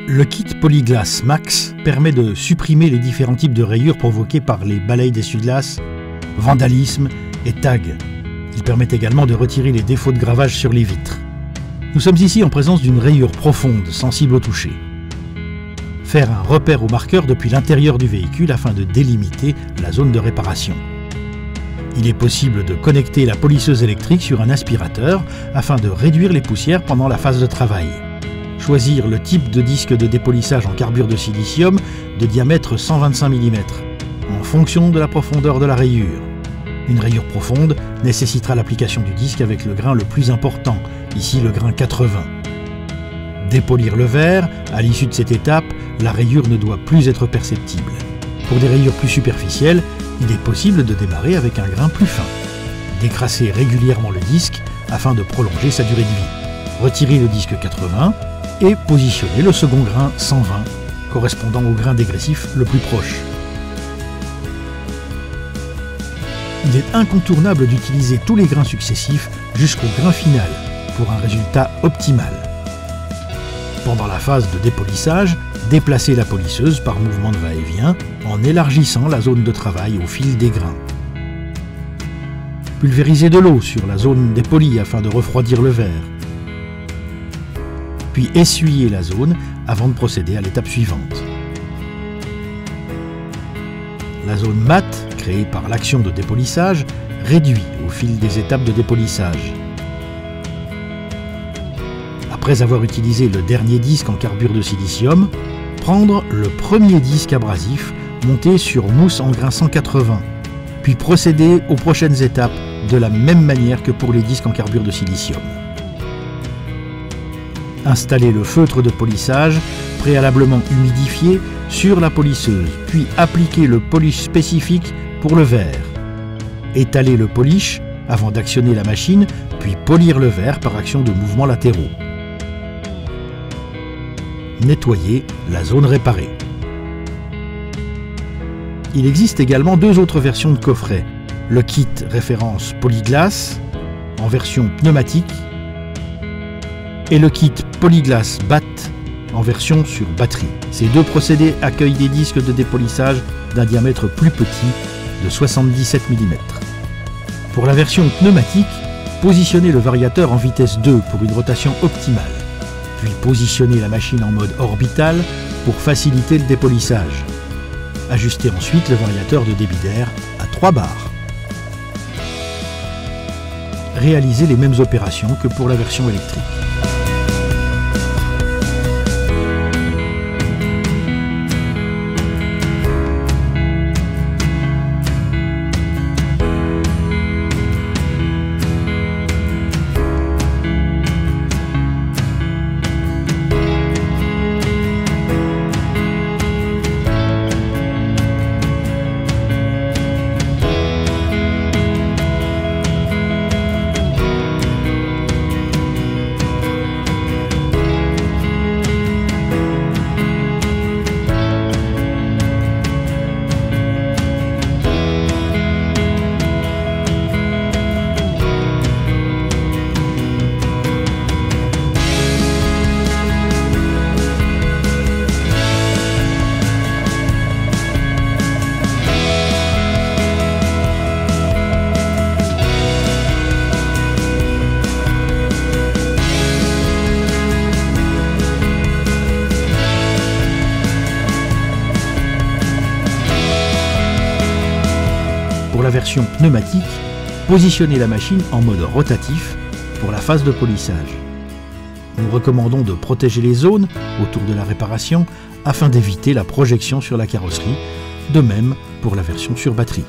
Le kit Polyglass Max permet de supprimer les différents types de rayures provoqués par les balays d'essuie-glace, vandalisme et tags. Il permet également de retirer les défauts de gravage sur les vitres. Nous sommes ici en présence d'une rayure profonde, sensible au toucher. Faire un repère au marqueur depuis l'intérieur du véhicule afin de délimiter la zone de réparation. Il est possible de connecter la polisseuse électrique sur un aspirateur afin de réduire les poussières pendant la phase de travail. Choisir le type de disque de dépolissage en carbure de silicium de diamètre 125 mm, en fonction de la profondeur de la rayure. Une rayure profonde nécessitera l'application du disque avec le grain le plus important, ici le grain 80. Dépolir le verre, à l'issue de cette étape, la rayure ne doit plus être perceptible. Pour des rayures plus superficielles, il est possible de démarrer avec un grain plus fin. Décrasser régulièrement le disque afin de prolonger sa durée de vie. Retirer le disque 80 et positionner le second grain 120, correspondant au grain dégressif le plus proche. Il est incontournable d'utiliser tous les grains successifs jusqu'au grain final pour un résultat optimal. Pendant la phase de dépolissage, déplacez la polisseuse par mouvement de va-et-vient en élargissant la zone de travail au fil des grains. Pulvérisez de l'eau sur la zone dépolie afin de refroidir le verre. Puis essuyez la zone avant de procéder à l'étape suivante. La zone mate, créée par l'action de dépolissage, réduit au fil des étapes de dépolissage. Après avoir utilisé le dernier disque en carbure de silicium, prendre le premier disque abrasif monté sur mousse en grain 180, puis procéder aux prochaines étapes de la même manière que pour les disques en carbure de silicium. Installer le feutre de polissage préalablement humidifié sur la polisseuse, puis appliquer le polish spécifique pour le verre. Étaler le polish avant d'actionner la machine, puis polir le verre par action de mouvements latéraux. Nettoyer la zone réparée. Il existe également deux autres versions de coffret. Le kit référence Polyglass en version pneumatique et le kit Polyglass BAT en version sur batterie. Ces deux procédés accueillent des disques de dépolissage d'un diamètre plus petit de 77 mm. Pour la version pneumatique, positionnez le variateur en vitesse 2 pour une rotation optimale, puis positionnez la machine en mode orbital pour faciliter le dépolissage. Ajustez ensuite le variateur de débit d'air à 3 bars. Réalisez les mêmes opérations que pour la version électrique. Pour la version pneumatique, positionnez la machine en mode rotatif pour la phase de polissage. Nous recommandons de protéger les zones autour de la réparation afin d'éviter la projection sur la carrosserie, de même pour la version sur batterie.